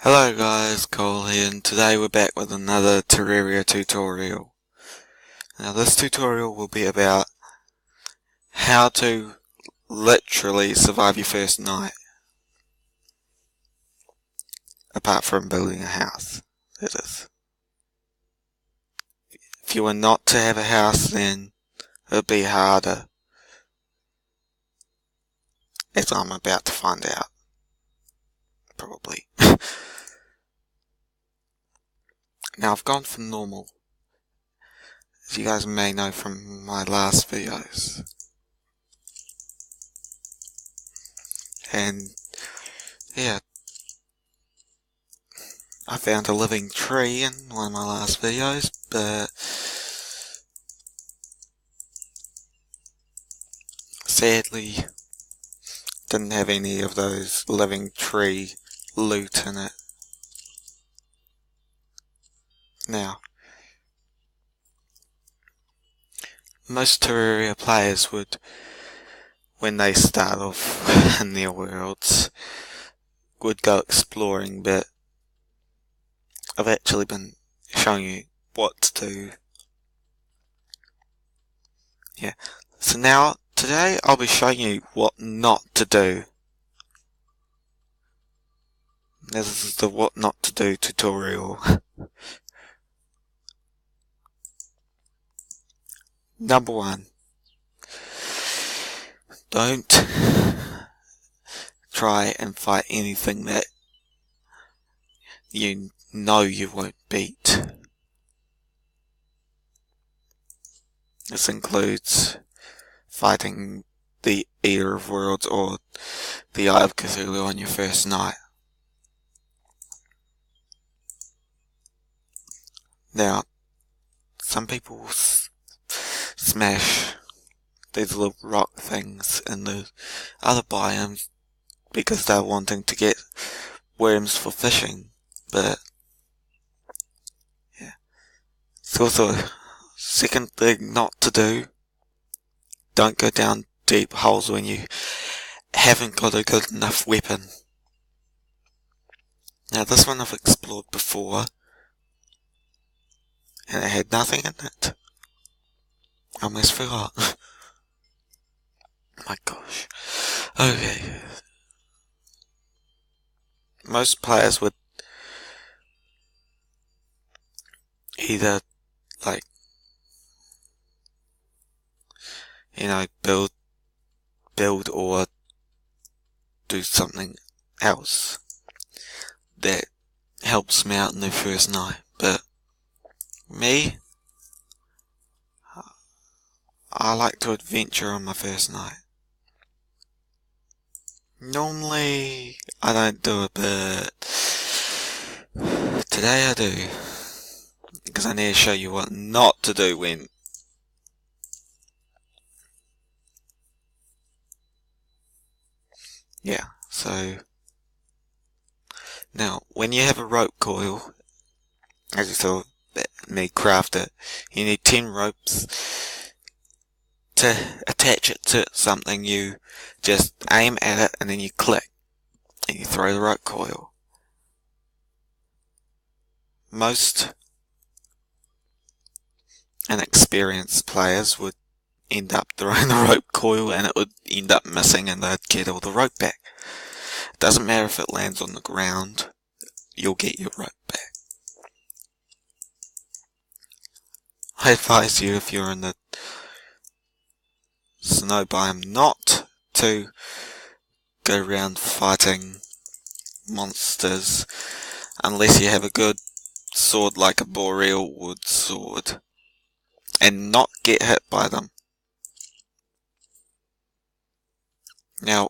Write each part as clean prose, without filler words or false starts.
Hello guys, Cole here, and today we're back with another Terraria tutorial. Now this tutorial will be about how to literally survive your first night. Apart from building a house, that is. If you were not to have a house, then it would be harder, as I'm about to find out. Probably. Now I've gone for normal, as you guys may know from my last videos. And yeah, I found a living tree in one of my last videos, but sadly didn't have any of those living tree loot in it. Now, most Terraria players would, when they start off in their worlds, would go exploring, but I've actually been showing you what to do. Yeah, so now, today I'll be showing you what not to do. This is the what not to do tutorial. Number 1. Don't try and fight anything that you know you won't beat. This includes fighting the Eater of Worlds or the Eye of Cthulhu on your first night. Now, some people smash these little rock things in the other biomes because they're wanting to get worms for fishing, but yeah. It's also a second thing not to do. Don't go down deep holes when you haven't got a good enough weapon. Now this one I've explored before, and it had nothing in it. I almost forgot. My gosh. Okay. Most players would either, like, build or do something else that helps me out in the first night. But me, I like to adventure on my first night. Normally, I don't do it, but today I do. Because I need to show you what not to do when yeah, so now when you have a rope coil, as you saw me craft it, you need 10 ropes to attach it to something. You just aim at it and then you click and you throw the rope coil. Most inexperienced players would end up throwing the rope coil and it would end up missing and they'd get all the rope back. It doesn't matter if it lands on the ground, you'll get your rope back. I advise you, if you're in the snow biome, not to go around fighting monsters unless you have a good sword like a boreal wood sword and not get hit by them. Now,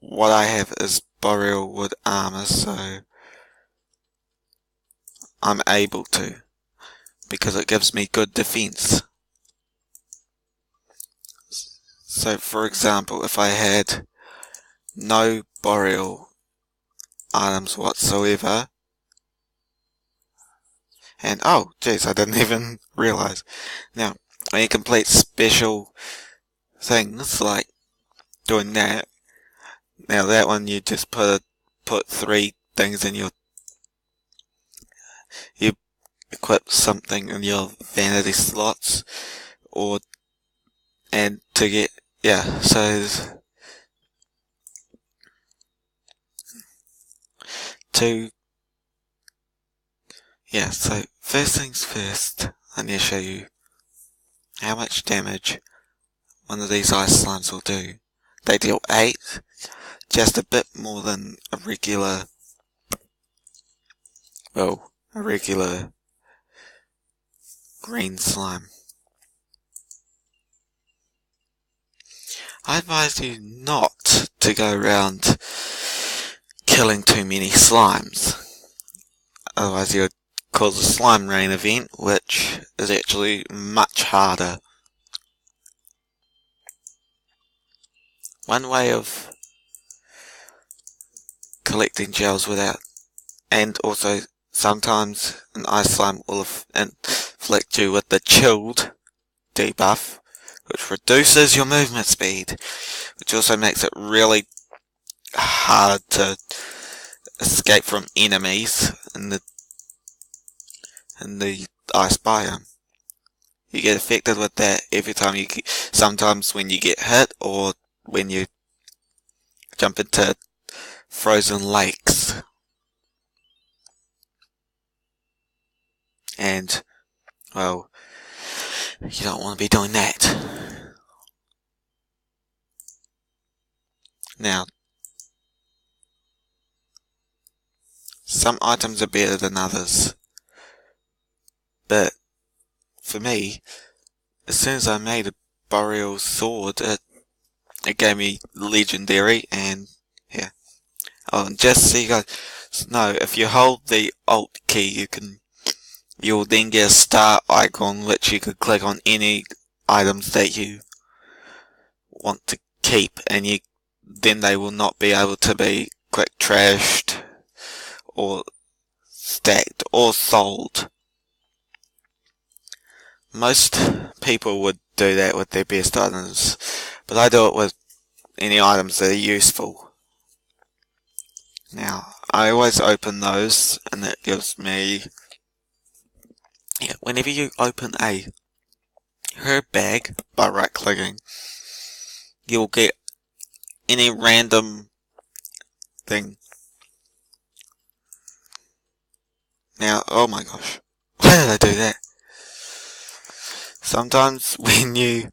what I have is boreal wood armor, so I'm able to, because it gives me good defense. So, for example, if I had no boreal items whatsoever, and oh, jeez, I didn't even realize. Now, when you complete special things like doing that, now that one you just put 3 things in your you equip something in your vanity slots, or and to get to so first things first, I need to show you how much damage one of these ice slimes will do. They deal 8, just a bit more than a regular green slime. I advise you not to go around killing too many slimes. Otherwise you'll cause a slime rain event, which is actually much harder. One way of collecting gels without, and also sometimes an ice slime will inflict you with the chilled debuff, which reduces your movement speed, which also makes it really hard to escape from enemies in the ice biome. You get affected with that every time sometimes when you get hit, or when you jump into frozen lakes. And, well, you don't want to be doing that. Now, some items are better than others, but for me, as soon as I made a boreal sword, it gave me legendary, and yeah. Oh, and just so you guys know, if you hold the Alt key, you'll then get a star icon, which you could click on any items that you want to keep, and then they will not be able to be quick trashed, or stacked, or sold. Most people would do that with their best items, but I do it with any items that are useful. Now, I always open those, and that gives me, whenever you open a herb bag by right clicking, you'll get any random thing. Now, oh my gosh, why did I do that? Sometimes when you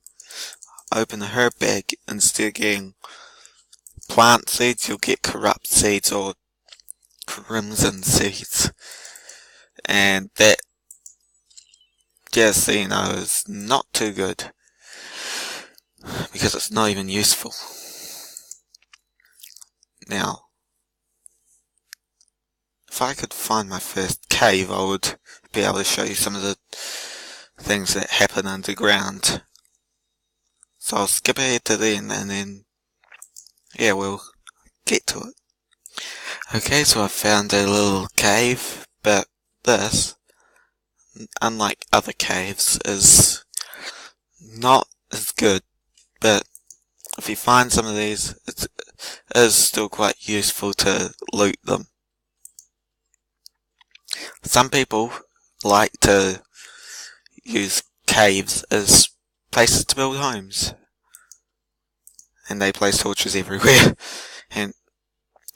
open a herb bag, instead of getting plant seeds, you'll get corrupt seeds or crimson seeds. And that, just so you know, is not too good, because it's not even useful. Now, if I could find my first cave, I would be able to show you some of the things that happen underground. So I'll skip ahead to then, and then, we'll get to it. Okay, so I found a little cave, but this, unlike other caves, is not as good, but if you find some of these, it is still quite useful to loot them. Some people like to use caves as places to build homes, and they place torches everywhere. And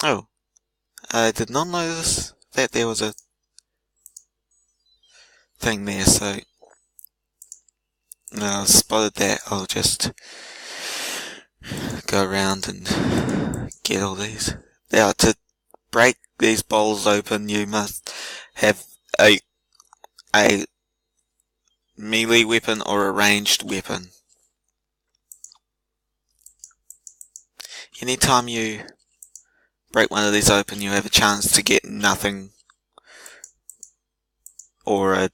I did not notice that there was a thing there, so now I've spotted that, I'll just go around and get all these. Now, to break these bowls open, you must have a melee weapon or a ranged weapon. Anytime you break one of these open, you have a chance to get nothing, or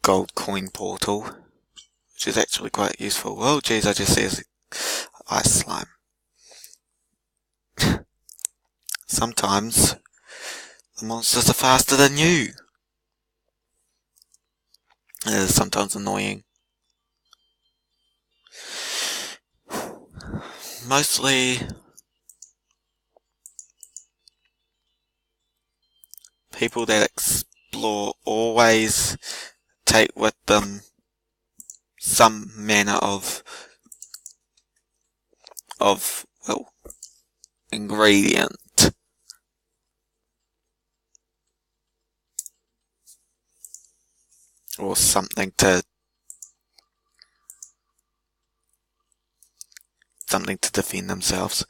gold coin portal, which is actually quite useful. Oh geez, I just see ice slime. Sometimes the monsters are faster than you. It is sometimes annoying. Mostly people that explore always take with them some manner of well, ingredient. Or something to defend themselves.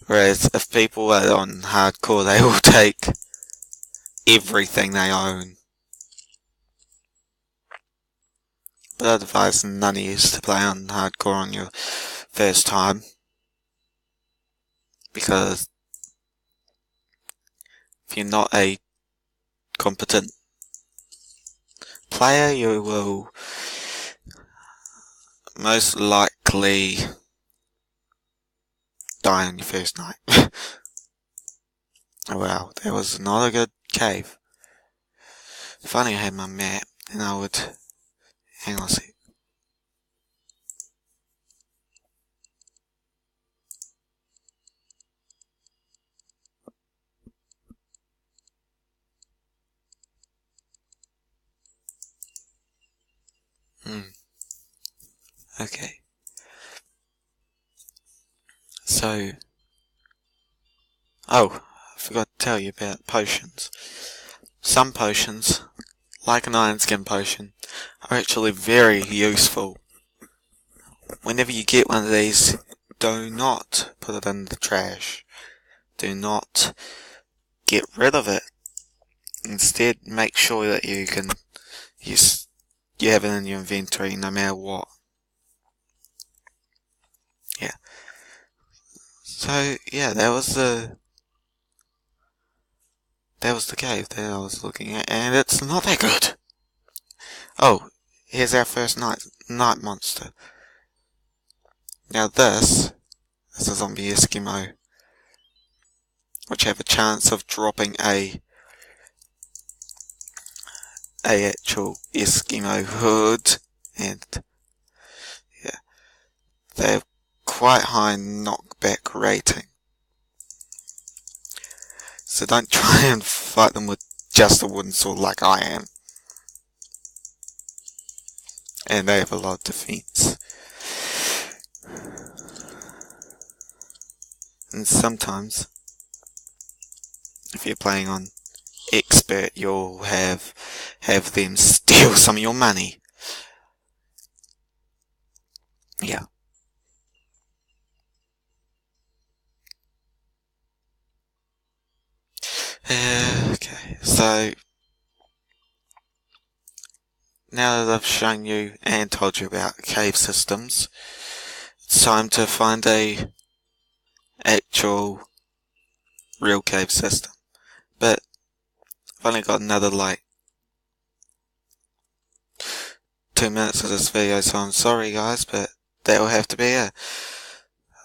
Whereas if people are on hardcore, they will take everything they own. But I'd advise none of you to play on hardcore on your first time, because if you're not a competent player, you will most likely die on your first night. Oh wow, that was not a good cave. If only I had my map, then I would... Hang on a sec. Okay. So... Oh, I forgot to tell you about potions. Some potions, like an iron skin potion, are actually very useful. Whenever you get one of these, do not put it in the trash. Do not get rid of it. Instead, make sure that you have it in your inventory no matter what. Yeah. So yeah, that was the cave that I was looking at, and it's not that good. Oh, here's our first night monster. Now this is a zombie Eskimo, which have a chance of dropping a actual Eskimo hood, and yeah, they have quite high knockback rating. So don't try and fight them with just a wooden sword like I am. And they have a lot of defense. And sometimes, if you're playing on expert, you'll have them steal some of your money. Yeah. Okay, so now that I've shown you and told you about cave systems, it's time to find a actual real cave system. But I've only got another 2 minutes of this video, so I'm sorry guys, but that will have to be it.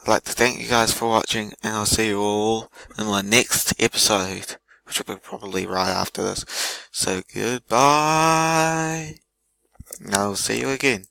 I'd like to thank you guys for watching, and I'll see you all in my next episode, which will be probably right after this. So goodbye, and I'll see you again.